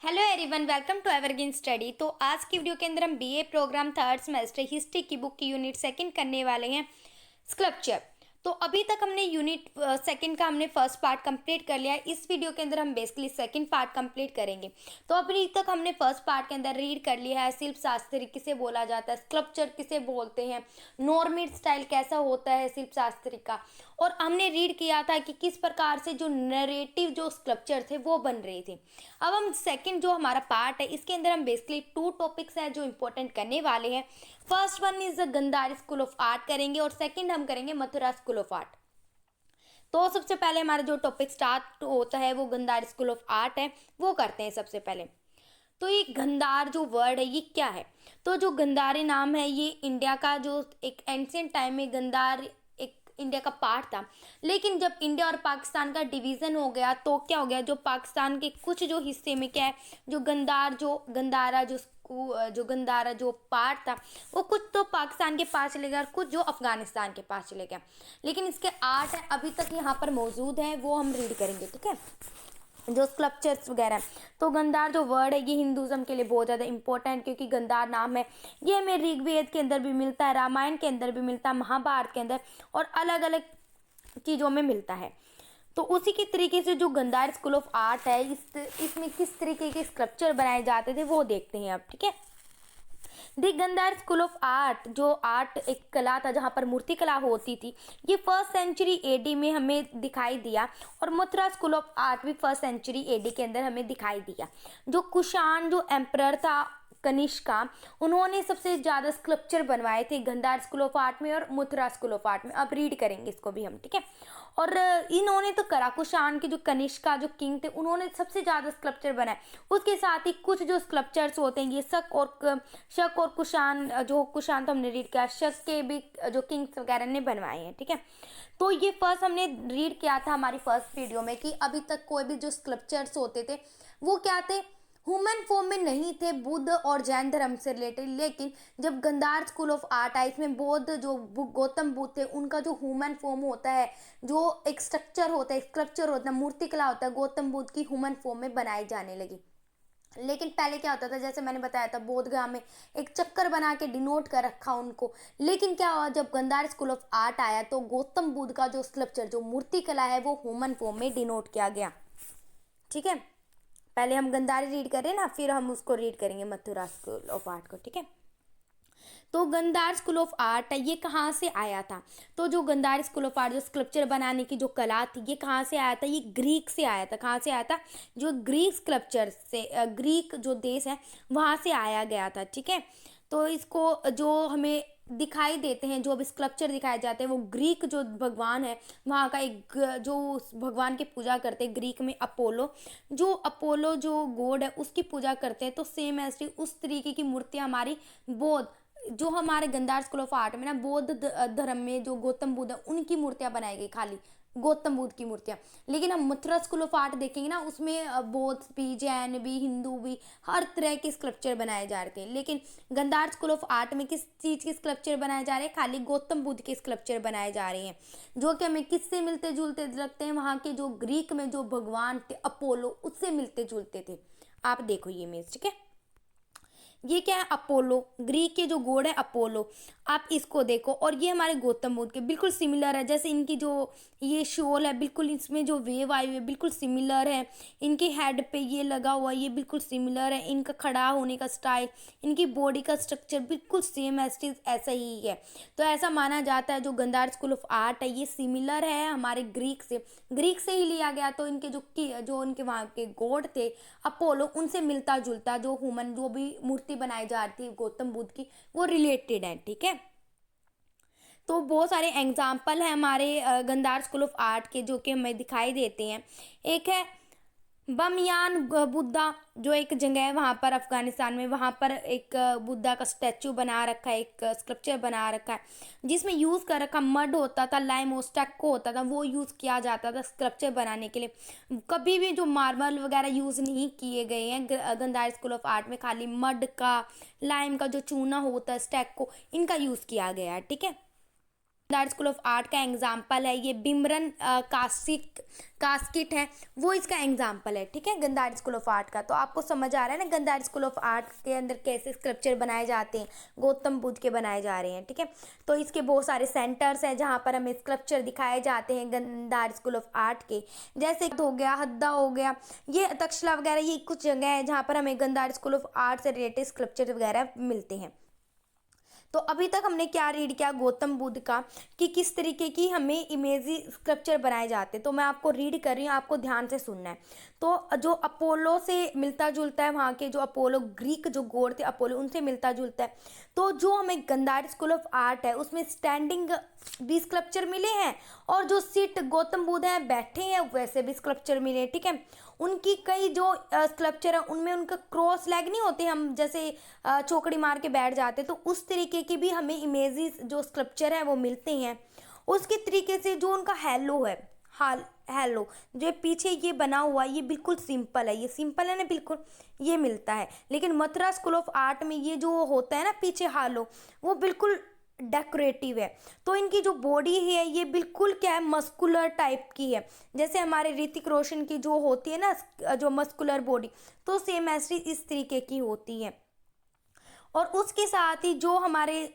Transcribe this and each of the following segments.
Hello everyone, welcome to Evergreen Study. तो आज की वीडियो के अंदर हम BA program third semester history की बुक की यूनिट सेकंड करने वाले हैं, स्कल्पचर। तो अभी तक हमने यूनिट सेकंड का हमने फर्स्ट पार्ट कंप्लीट कर लिया है। इस वीडियो के अंदर हम बेसिकली सेकंड पार्ट कंप्लीट करेंगे। तो अभी तक हमने फर्स्ट पार्ट के अंदर रीड कर लिया है, शिल्प शास्त्री किसे बोला जाता है, स्कल्पचर किसे बोलते हैं, नॉर्मिड स्टाइल कैसा होता है शिल्प शास्त्री का, और हमने रीड किया था कि किस प्रकार से जो नरेटिव जो स्कल्पचर थे वो बन रहे थे। अब हम सेकंड जो हमारा पार्ट है इसके अंदर हम बेसिकली 2 टॉपिक्स है जो इंपॉर्टेंट करने वाले हैं। First one is Gandhari school of art करेंगे और सेकंड हम करेंगे मथुरा स्कूल ऑफ आर्ट। तो सबसे पहले हमारा जो टॉपिक स्टार्ट होता है वो गंधारी स्कूल ऑफ आर्ट है, वो करते हैं सबसे पहले। तो ये गंधार जो वर्ड है ये क्या है? तो जो गंधारी नाम है ये इंडिया का जो एक एंशियंट टाइम में गंधार एक इंडिया का पार्ट था। लेकिन जब इंडिया और पाकिस्तान का डिवीज़न हो गया तो क्या हो गया, जो पाकिस्तान के कुछ जो हिस्से में क्या है, जो गंधारा जो पार्ट था वो कुछ तो पाकिस्तान के पास चले गया और कुछ जो अफगानिस्तान के पास चले गया। लेकिन इसके आर्ट है अभी तक यहाँ पर मौजूद है, वो हम रीड करेंगे, ठीक है, जो स्कल्पचर्स वगैरह। तो गंधार जो वर्ड है ये हिंदुज़म के लिए बहुत ज़्यादा इंपॉर्टेंट, क्योंकि गंधार नाम है ये हमें ऋग्वेद के अंदर भी मिलता है, रामायण के अंदर भी मिलता है, महाभारत के अंदर और अलग अलग चीज़ों में मिलता है। तो उसी के तरीके से जो गंधार स्कूल ऑफ आर्ट है इसमें किस तरीके के स्कल्पचर बनाए जाते थे वो देखते हैं अब, ठीक है। दी गंधार स्कूल ऑफ आर्ट जो आर्ट एक कला था जहाँ पर मूर्ति कला होती थी, ये फर्स्ट सेंचुरी एडी में हमें दिखाई दिया। और मथुरा स्कूल ऑफ आर्ट भी फर्स्ट सेंचुरी एडी के अंदर हमें दिखाई दिया। जो कुषाण जो एम्परर था कनिष्का, उन्होंने सबसे ज़्यादा स्कल्पचर बनवाए थे गंधार स्कूल ऑफ आर्ट में और मथुरा स्कूल ऑफ आर्ट में। अब रीड करेंगे इसको भी हम, ठीक है। और इन्होंने तो करा, कुषाण के जो कनिष्का जो किंग थे उन्होंने सबसे ज़्यादा स्कल्पचर बनाए। उसके साथ ही कुछ जो स्कल्पचर्स होते हैं ये शक और कुषाण, जो कुषाण तो हमने रीड किया, शक के भी जो किंग्स वगैरह ने बनवाए हैं, ठीक है। तो ये फर्स्ट हमने रीड किया था हमारी फर्स्ट वीडियो में कि अभी तक कोई भी जो स्कल्पचर्स होते थे वो क्या थे, ह्यूमन फॉर्म में नहीं थे, बुद्ध और जैन धर्म से रिलेटेड। लेकिन जब गंधार स्कूल ऑफ आर्ट आई इसमें बौद्ध जो गौतम बुद्ध थे उनका जो ह्यूमन फॉर्म होता है, जो एक स्ट्रक्चर होता है, स्कल्पचर होता है, मूर्तिकला होता है, गौतम बुद्ध की ह्यूमन फॉर्म में बनाई जाने लगी। लेकिन पहले क्या होता था, जैसे मैंने बताया था, बोधगया में एक चक्कर बना के डिनोट कर रखा उनको। लेकिन क्या हुआ, जब गंधार स्कूल ऑफ आर्ट आया तो गौतम बुद्ध का जो स्कल्पचर जो मूर्तिकला है वो ह्यूमन फॉर्म में डिनोट किया गया, ठीक है। पहले हम गंधारी रीड करें ना, फिर हम उसको रीड करेंगे मथुरा स्कूल ऑफ आर्ट को, ठीक है। तो गंधार स्कूल ऑफ आर्ट है ये कहाँ से आया था? तो जो गंधार स्कूल ऑफ आर्ट जो स्कल्पचर बनाने की जो कला थी ये कहाँ से आया था? ये ग्रीक से आया था। कहाँ से आया था? जो ग्रीक स्कल्पचर से, ग्रीक जो देश है वहाँ से आया गया था, ठीक है। तो इसको जो हमें दिखाई देते हैं, जो अब स्कल्पचर दिखाए जाते हैं, वो ग्रीक जो भगवान है वहाँ का एक जो उस भगवान की पूजा करते हैं ग्रीक में, अपोलो जो गॉड है उसकी पूजा करते हैं। तो सेम ऐसे उस तरीके की मूर्तियाँ हमारी बौद्ध जो हमारे गंधार स्कूल ऑफ आर्ट में ना बौद्ध धर्म में जो गौतम बुद्ध है उनकी मूर्तियां बनाई गई, खाली गौतम बुद्ध की मूर्तियां। लेकिन हम मथुरा स्कूल ऑफ आर्ट देखेंगे ना, उसमें बौद्ध भी, जैन भी, हिंदू भी, हर तरह के स्कल्पचर बनाए जा रहे थे। लेकिन गंधार स्कूल ऑफ आर्ट में किस चीज़ के स्कल्पचर बनाए जा रहे हैं? खाली गौतम बुद्ध के स्कल्पचर बनाए जा रहे हैं, जो कि हमें किससे मिलते जुलते लगते हैं? वहाँ के जो ग्रीक में जो भगवान थे अपोलो, उससे मिलते जुलते थे। आप देखो ये इमेज, ठीक है। ये क्या है? अपोलो, ग्रीक के जो गॉड है अपोलो, आप इसको देखो। और ये हमारे गौतम बुद्ध के बिल्कुल सिमिलर है, जैसे इनकी जो ये शोल है बिल्कुल इसमें जो वेव आई हुई है बिल्कुल सिमिलर है। इनके हेड पे ये लगा हुआ ये बिल्कुल सिमिलर है। इनका खड़ा होने का स्टाइल, इनकी बॉडी का स्ट्रक्चर बिल्कुल सेम ऐसा ही है। तो ऐसा माना जाता है जो गंधार स्कूल ऑफ आर्ट है ये सिमिलर है हमारे ग्रीक से ही लिया गया। तो इनके जो इनके वहाँ के गॉड थे अपोलो, उनसे मिलता जुलता जो ह्यूमन जो भी मूर्ति बनाई जा रही थी गौतम बुद्ध की वो रिलेटेड है, ठीक है। तो बहुत सारे एग्जाम्पल हैं हमारे गंधार स्कूल ऑफ आर्ट के जो कि हमें दिखाई देते हैं। एक है बमयान बुद्धा, जो एक जगह है वहाँ पर अफगानिस्तान में, वहाँ पर एक बुद्धा का स्टैचू बना रखा है, एक स्कल्पचर बना रखा है जिसमें यूज़ कर रखा मड होता था, लाइम और स्टैको होता था, वो यूज़ किया जाता था स्कल्पचर बनाने के लिए। कभी भी जो मार्बल वगैरह यूज़ नहीं किए गए हैं गंधार स्कूल ऑफ आर्ट में, खाली मड का, लाइम का जो चूना होता है, स्टैको, इनका यूज़ किया गया है, ठीक है। गंधार स्कूल ऑफ आर्ट का एग्जाम्पल है ये बिमरन कास्किट है, वो इसका एग्जाम्पल है, ठीक है, गंधार स्कूल ऑफ आर्ट का। तो आपको समझ आ रहा है ना गंधार स्कूल ऑफ आर्ट के अंदर कैसे स्कल्पचर बनाए जाते हैं, गौतम बुद्ध के बनाए जा रहे हैं, ठीक है। तो इसके बहुत सारे सेंटर्स हैं जहाँ पर हमें स्कल्पचर दिखाए जाते हैं गंधार स्कूल ऑफ आर्ट के, जैसे हो गया, हद्दा हो गया, ये तक्षशिला वगैरह, ये कुछ जगह है जहाँ पर हमें गंधार स्कूल ऑफ आर्ट से रिलेटेड स्कल्पचर वगैरह मिलते हैं। तो अभी तक हमने क्या रीड किया गौतम बुद्ध का, कि किस तरीके की हमें इमेजी स्कल्पचर बनाए जाते हैं। तो मैं आपको रीड कर रही हूँ, आपको ध्यान से सुनना है। तो जो अपोलो से मिलता जुलता है, वहाँ के जो अपोलो, ग्रीक जो गॉड थे अपोलो, उनसे मिलता जुलता है। तो जो हमें गंधार स्कूल ऑफ आर्ट है उसमें स्टैंडिंग भी स्कल्पचर मिले हैं, और जो सीट गौतम बुद्ध हैं बैठे हैं वैसे भी स्कल्पचर मिले हैं, ठीक है। उनकी कई जो स्कल्पचर है उनमें उनका क्रॉस लेग नहीं होते, हम जैसे चौकड़ी मार के बैठ जाते, तो उस तरीके की भी हमें इमेजेस जो स्कल्पचर है वो मिलते हैं। उसके तरीके से जो उनका हेलो है, हेलो जो पीछे ये बना हुआ ये बिल्कुल सिंपल है, ये सिंपल है ना बिल्कुल, ये मिलता है। लेकिन मथुरा स्कूल ऑफ आर्ट में ये जो होता है ना पीछे हालो, वो बिल्कुल डेकोरेटिव है। तो इनकी जो बॉडी है ये बिल्कुल क्या है, मस्कुलर टाइप की है, जैसे हमारे ऋतिक रोशन की जो होती है ना जो मस्कुलर बॉडी, तो सेम ऐसी इस तरीके की होती है। और उसके साथ ही जो हमारे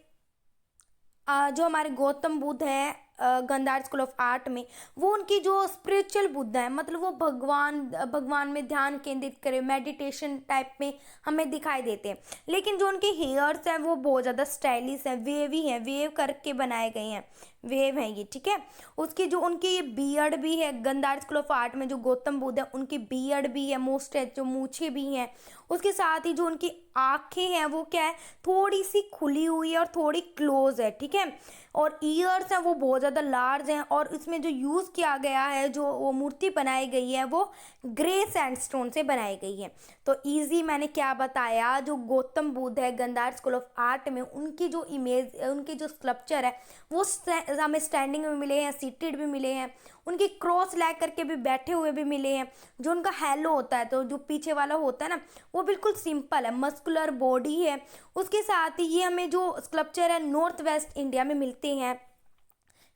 गौतम बुद्ध है गंधार स्कूल ऑफ आर्ट में, वो उनकी जो स्पिरिचुअल बुद्ध है, मतलब वो भगवान में ध्यान केंद्रित करे, मेडिटेशन टाइप में हमें दिखाई देते हैं। लेकिन जो उनके हेयर्स हैं वो बहुत ज़्यादा स्टाइलिश है, वेवी है, वेव करके बनाए गए हैं, वेव है ये, ठीक है। उसकी जो उनकी ये बियर्ड भी है गंधार स्कूल ऑफ आर्ट में, जो गौतम बुद्ध है उनकी बियर्ड भी है, मोस्टेच जो मूछे भी हैं। उसके साथ ही जो उनकी आंखें हैं वो क्या है, थोड़ी सी खुली हुई है और थोड़ी क्लोज है, ठीक है। और ईयर्स हैं वो बहुत ज़्यादा लार्ज हैं, और इसमें जो यूज़ किया गया है, जो वो मूर्ति बनाई गई है वो ग्रे सैंडस्टोन से बनाई गई है। तो इजी मैंने क्या बताया, जो गौतम बुद्ध है गंधार स्कूल ऑफ आर्ट में, उनकी जो इमेज, उनकी जो स्कल्पचर है वो हमें स्टैंडिंग में मिले हैं, सीटेड भी मिले हैं, उनकी क्रॉस लैग करके भी बैठे हुए भी मिले हैं। जो उनका हेलो होता है, तो जो पीछे वाला होता है ना, वो बिल्कुल सिंपल है, मस्कुलर बॉडी है। उसके साथ ही ये हमें जो स्कल्पचर है नॉर्थ वेस्ट इंडिया में मिलते हैं।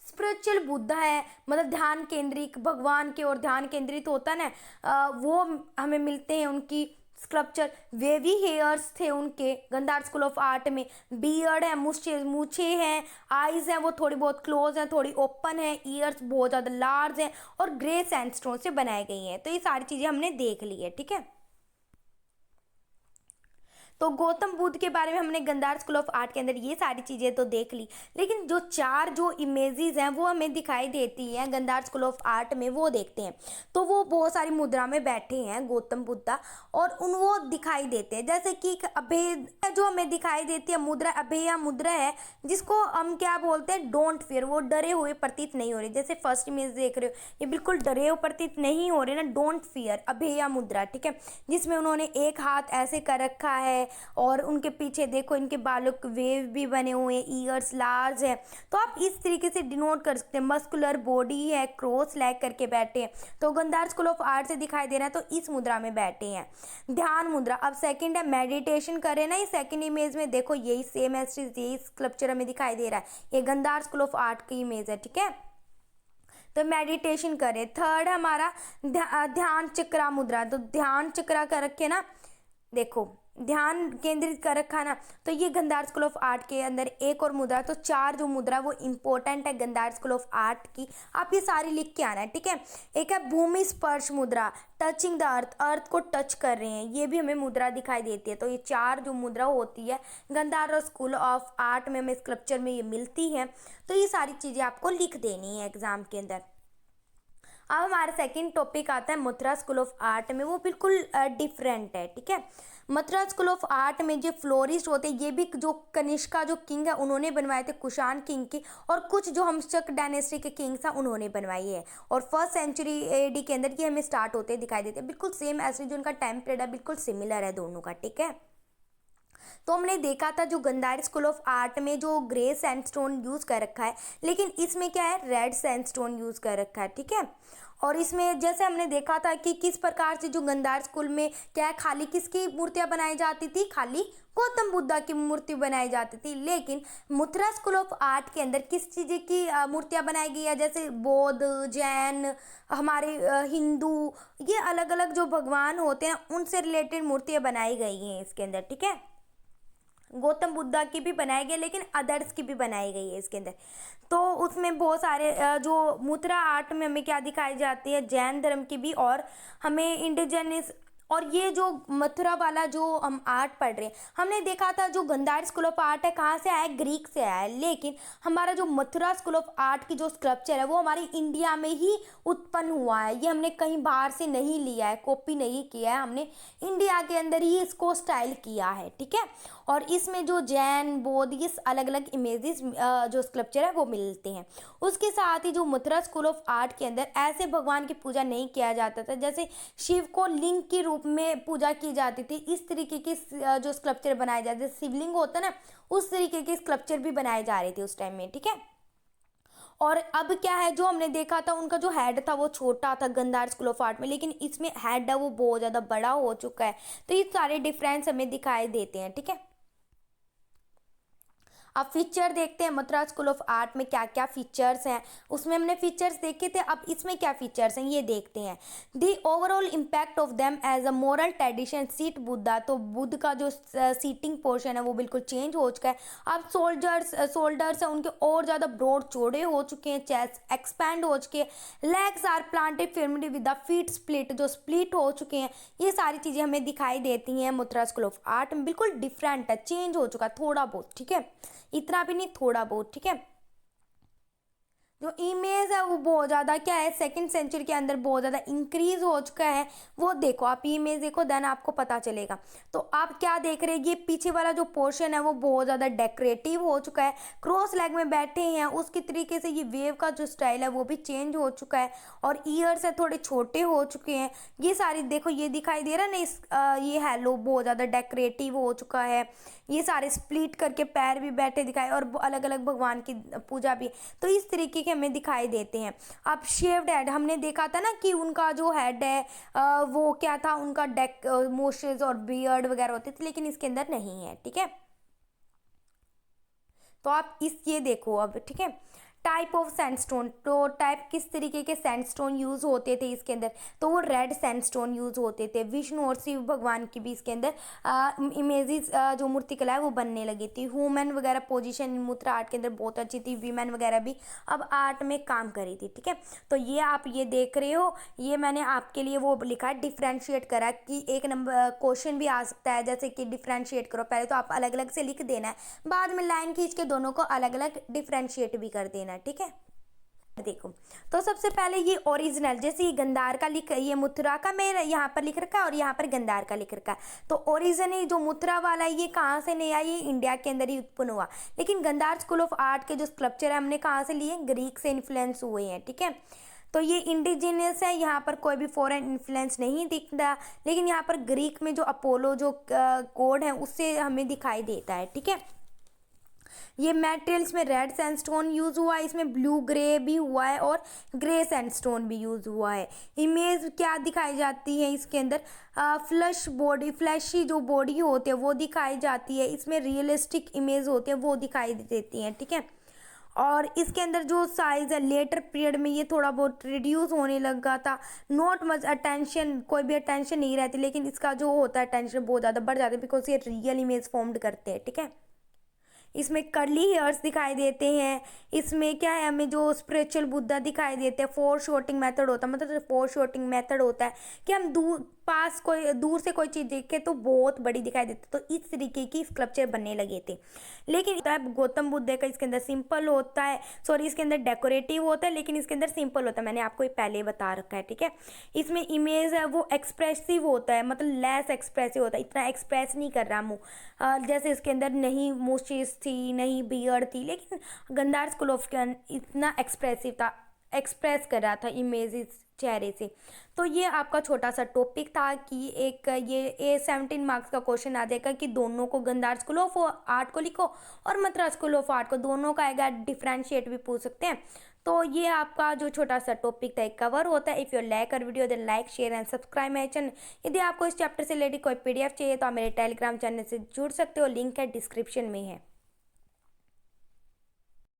स्पिरिचुअल बुद्धा है, मतलब ध्यान केंद्रित, भगवान की ओर ध्यान केंद्रित होता है ना, वो हमें मिलते हैं उनकी स्कल्पचर। वेवी हेयर्स थे उनके गंधार स्कूल ऑफ आर्ट में, बियर्ड है, मूछे हैं, आईज हैं वो थोड़ी बहुत क्लोज हैं, थोड़ी ओपन है, ईयर्स बहुत ज़्यादा लार्ज हैं, और ग्रे सैंडस्टोन से बनाई गई हैं। तो ये सारी चीज़ें हमने देख ली है, ठीक है। तो गौतम बुद्ध के बारे में हमने गंधार स्कूल ऑफ आर्ट के अंदर ये सारी चीज़ें तो देख ली, लेकिन जो चार जो इमेजेस हैं वो हमें दिखाई देती हैं गंधार स्कूल ऑफ आर्ट में, वो देखते हैं। तो वो बहुत सारी मुद्रा में बैठे हैं गौतम बुद्धा, और उन वो दिखाई देते हैं, जैसे कि एक अभेद जो हमें दिखाई देती है मुद्रा, अभेया मुद्रा है, जिसको हम क्या बोलते हैं, डोंट फियर, वो डरे हुए प्रतीत नहीं हो रहे। जैसे फर्स्ट इमेज देख रहे हो, ये बिल्कुल डरे हुए प्रतीत नहीं हो रहे ना, डोंट फियर, अभेया मुद्रा, ठीक है, जिसमें उन्होंने एक हाथ ऐसे कर रखा है, और उनके पीछे देखो इनके बालों के वेव भी बने हुए हैं, ईयर्स लार्ज है। तो आप इस तरीके से डिनोट कर सकते हैं, मस्कुलर बॉडी है, क्रॉस लैग करके बैठे हैं, तो गंधार स्कूल ऑफ आर्ट से दिखाई दे रहा है, तो इस मुद्रा में बैठे हैं। ध्यान मुद्रा, अब सेकंड है मेडिटेशन करें ना, ये सेकंड इमेज में देखो यही सेम एज यही स्कल्पचर हमें दिखाई दे रहा है, ये गंधार स्कूल ऑफ आर्ट की इमेज है, ठीक है। तो मेडिटेशन करें। थर्ड हमारा ध्यान चक्रा मुद्रा, तो ध्यान चक्रा कर रखे ना, देखो ध्यान केंद्रित कर रखा ना, तो ये गंधार स्कूल ऑफ आर्ट के अंदर एक और मुद्रा, तो चार जो मुद्रा वो इंपॉर्टेंट है गंधार स्कूल ऑफ आर्ट की, आप ये सारी लिख के आना है, ठीक है। एक है भूमि स्पर्श मुद्रा, टचिंग द अर्थ, अर्थ को टच कर रहे हैं, ये भी हमें मुद्रा दिखाई देती है। तो ये चार जो मुद्रा होती है गंधार स्कूल ऑफ आर्ट में, हमें स्कल्पचर में ये मिलती है। तो ये सारी चीज़ें आपको लिख देनी है एग्जाम के अंदर। अब हमारा सेकंड टॉपिक आता है मथुरा स्कूल ऑफ आर्ट में, वो बिल्कुल डिफरेंट है, ठीक है। मथुरा स्कूल ऑफ आर्ट में जो फ्लोरिस्ट होते हैं, ये भी जो कनिष्का जो किंग है उन्होंने बनवाए थे, कुषाण किंग की, और कुछ जो हमशक डायनेस्टी के किंग्स हैं उन्होंने बनवाई है, और फर्स्ट सेंचुरी एडी के अंदर ये हमें स्टार्ट होते दिखाई देते हैं, बिल्कुल सेम ऐसे जो उनका टाइम पीरियड है बिल्कुल सिमिलर है दोनों का, ठीक है। तो हमने देखा था जो गंधार स्कूल ऑफ आर्ट में जो ग्रे सैंडस्टोन यूज़ कर रखा है, लेकिन इसमें क्या है, रेड सैंडस्टोन यूज़ कर रखा है, ठीक है। और इसमें जैसे हमने देखा था कि किस प्रकार से जो गांधार स्कूल में क्या है, खाली किसकी मूर्तियां बनाई जाती थी, खाली गौतम बुद्धा की मूर्ति बनाई जाती थी। लेकिन मथुरा स्कूल ऑफ आर्ट के अंदर किस चीज़ की मूर्तियां बनाई गई है, जैसे बौद्ध, जैन, हमारे हिंदू, ये अलग अलग जो भगवान होते हैं उनसे रिलेटेड मूर्तियां बनाई गई हैं इसके अंदर। ठीक है, गौतम बुद्धा की भी बनाई गई लेकिन अदर्स की भी बनाई गई है इसके अंदर। तो उसमें बहुत सारे जो मथुरा आर्ट में हमें क्या दिखाई जाती है, जैन धर्म की भी, और हमें इंडिजिनस। और ये जो मथुरा वाला जो हम आर्ट पढ़ रहे हैं, हमने देखा था जो गांधार स्कूल ऑफ आर्ट है कहाँ से आया है, ग्रीक से आया है। लेकिन हमारा जो मथुरा स्कूल ऑफ आर्ट की जो स्कल्पचर है वो हमारी इंडिया में ही उत्पन्न हुआ है। ये हमने कहीं बाहर से नहीं लिया है, कॉपी नहीं किया है, हमने इंडिया के अंदर ही इसको स्टाइल किया है। ठीक है, और इसमें जो जैन, बौद्ध, ये अलग अलग इमेजेस जो स्कल्पचर है वो मिलते हैं। उसके साथ ही जो मथुरा स्कूल ऑफ आर्ट के अंदर ऐसे भगवान की पूजा नहीं किया जाता था, जैसे शिव को लिंग के रूप में पूजा की जाती थी, इस तरीके की जो स्कल्पचर बनाए जाते थे, शिवलिंग होता है ना, उस तरीके के स्कल्पचर भी बनाए जा रहे थे उस टाइम में। ठीक है, और अब क्या है, जो हमने देखा था उनका जो हेड था वो छोटा था गांधार स्कूल ऑफ आर्ट में, लेकिन इसमें हेड है वो बहुत ज़्यादा बड़ा हो चुका है। तो ये सारे डिफरेंस हमें दिखाई देते हैं। ठीक है, अब फीचर देखते हैं मथुरा स्कूल ऑफ आर्ट में क्या क्या फीचर्स हैं। उसमें हमने फीचर्स देखे थे, अब इसमें क्या फीचर्स हैं ये देखते हैं। The overall impact of them as a moral tradition seat Buddha, तो बुद्ध का जो सीटिंग पोर्शन है वो बिल्कुल चेंज हो चुका है। अब शोल्डर्स हैं उनके और ज़्यादा ब्रॉड चौड़े हो चुके हैं, चेस्ट एक्सपैंड हो चुके हैं, legs are planted firmly with the feet split, जो स्प्लिट हो चुके हैं। ये सारी चीज़ें हमें दिखाई देती हैं मथुरा स्कूल ऑफ आर्ट में। बिल्कुल डिफरेंट है, चेंज हो चुका है थोड़ा बहुत। ठीक है, इतना भी नहीं, थोड़ा बहुत। ठीक है, जो इमेज है वो बहुत ज़्यादा क्या है, सेकंड सेंचुरी के अंदर बहुत ज़्यादा इंक्रीज हो चुका है। वो देखो, आप इमेज देखो देन आपको पता चलेगा। तो आप क्या देख रहे हैं, ये पीछे वाला जो पोर्शन है वो बहुत ज़्यादा डेकोरेटिव हो चुका है, क्रॉस लेग में बैठे हैं उसकी तरीके से। ये वेव का जो स्टाइल है वो भी चेंज हो चुका है, और ईयर्स है थोड़े छोटे हो चुके हैं। ये सारी देखो, ये दिखाई दे रहा है ना ये हेलो बहुत ज़्यादा डेकोरेटिव हो चुका है। ये सारे स्प्लिट करके पैर भी बैठे दिखाए, और अलग अलग भगवान की पूजा भी। तो इस तरीके के हमें दिखाई देते हैं। अब शेव्ड हेड हमने देखा था ना कि उनका जो हेड है वो क्या था, उनका डेक मोशेस और बियर्ड वगैरह होते थे, लेकिन इसके अंदर नहीं है। ठीक है, तो आप ये देखो अब। ठीक है, टाइप ऑफ सैंडस्टोन, तो टाइप किस तरीके के सैंडस्टोन यूज़ होते थे इसके अंदर, तो वो रेड सैंडस्टोन यूज़ होते थे। विष्णु और शिव भगवान की भी इसके अंदर इमेजेस जो मूर्तिकला है वो बनने लगी थी। वुमेन वगैरह पोजीशन मथुरा आर्ट के अंदर बहुत अच्छी थी, वीमेन वगैरह भी अब आर्ट में काम करी थी। ठीक है, तो ये आप ये देख रहे हो, ये मैंने आपके लिए वो लिखा है, डिफ्रेंशिएट करा कि एक नंबर क्वेश्चन भी आ सकता है, जैसे कि डिफ्रेंशिएट करो। पहले तो आप अलग अलग से लिख देना है, बाद में लाइन खींच के दोनों को अलग अलग डिफ्रेंशिएट भी कर देना। ठीक है, देखो, तो सबसे पहले ये ओरिजिनल, जैसे ये गांधार का ये मथुरा का मैं यहाँ पर लिख रखा है और यहाँ पर गांधार का लिख रखा है। तो ओरिजिनल जो मथुरा वाला है ये कहाँ से नहीं आया, ये इंडिया के अंदर ही उत्पन्न हुआ। लेकिन गांधार स्कूल ऑफ आर्ट के जो स्कल्पचर है हमने कहाँ से लिए, ग्रीक से इन्फ्लुएंस हुए हैं। ठीक है, तो ये इंडिजिनियस है, यहाँ पर कोई भी फॉरेन इन्फ्लुएंस नहीं दिखता। लेकिन यहाँ पर ग्रीक में जो अपोलो जो गॉड है उससे हमें दिखाई देता है। ठीक है, ये मटेरियल्स में रेड सैंडस्टोन यूज़ हुआ है, इसमें ब्लू ग्रे भी हुआ है और ग्रे सैंडस्टोन भी यूज़ हुआ है। इमेज क्या दिखाई जाती है इसके अंदर, फ्लश बॉडी, फ्लैशी जो बॉडी होती है वो दिखाई जाती है। इसमें रियलिस्टिक इमेज होती है वो दिखाई देती हैं। ठीक है, और इसके अंदर जो साइज है लेटर पीरियड में ये थोड़ा बहुत रिड्यूस होने लगा था। नॉट मच अटेंशन, कोई भी अटेंशन नहीं रहती, लेकिन इसका जो होता है अटेंशन बहुत ज़्यादा बढ़ जाता है, बिकॉज ये रियल इमेज फॉर्म्ड करते हैं। ठीक है, इसमें कर्ली हेयर्स दिखाई देते हैं। इसमें क्या है, हमें जो स्पिरिचुअल बुद्धा दिखाई देते हैं। फोर शॉटिंग मेथड होता है, मतलब फोर शॉटिंग मेथड होता है कि हम दूर से कोई चीज़ देखे तो बहुत बड़ी दिखाई देती, तो इस तरीके की स्कल्पचर बनने लगे थे। लेकिन गौतम बुद्ध का इसके अंदर सिंपल होता है, सॉरी इसके अंदर डेकोरेटिव होता है, लेकिन इसके अंदर सिंपल होता है, मैंने आपको ये पहले बता रखा है। ठीक है, इसमें इमेज है वो एक्सप्रेसिव होता है, मतलब लेस एक्सप्रेसिव होता है, इतना एक्सप्रेस नहीं कर रहा मुँह। जैसे इसके अंदर नहीं मूछेस थी, नहीं बियर्ड थी, लेकिन गांधार स्कूल ऑफ के इतना एक्सप्रेसिव था, एक्सप्रेस कर रहा था इमेजेस चेहरे से। तो ये आपका छोटा सा टॉपिक था कि एक ये 17 मार्क्स का क्वेश्चन आ जाएगा कि दोनों को, गांधार स्कूल ऑफ आर्ट को लिखो और मथुरा स्कूल ऑफ आर्ट को, दोनों का आएगा, डिफ्रेंशिएट भी पूछ सकते हैं। तो ये आपका जो छोटा सा टॉपिक था एक कवर होता है। If you like our video then like share and subscribe my channel. यदि आपको इस चैप्टर से रिलेटेड कोई पीडीएफ चाहिए तो आप मेरे टेलीग्राम चैनल से जुड़ सकते हो, लिंक है डिस्क्रिप्शन में है।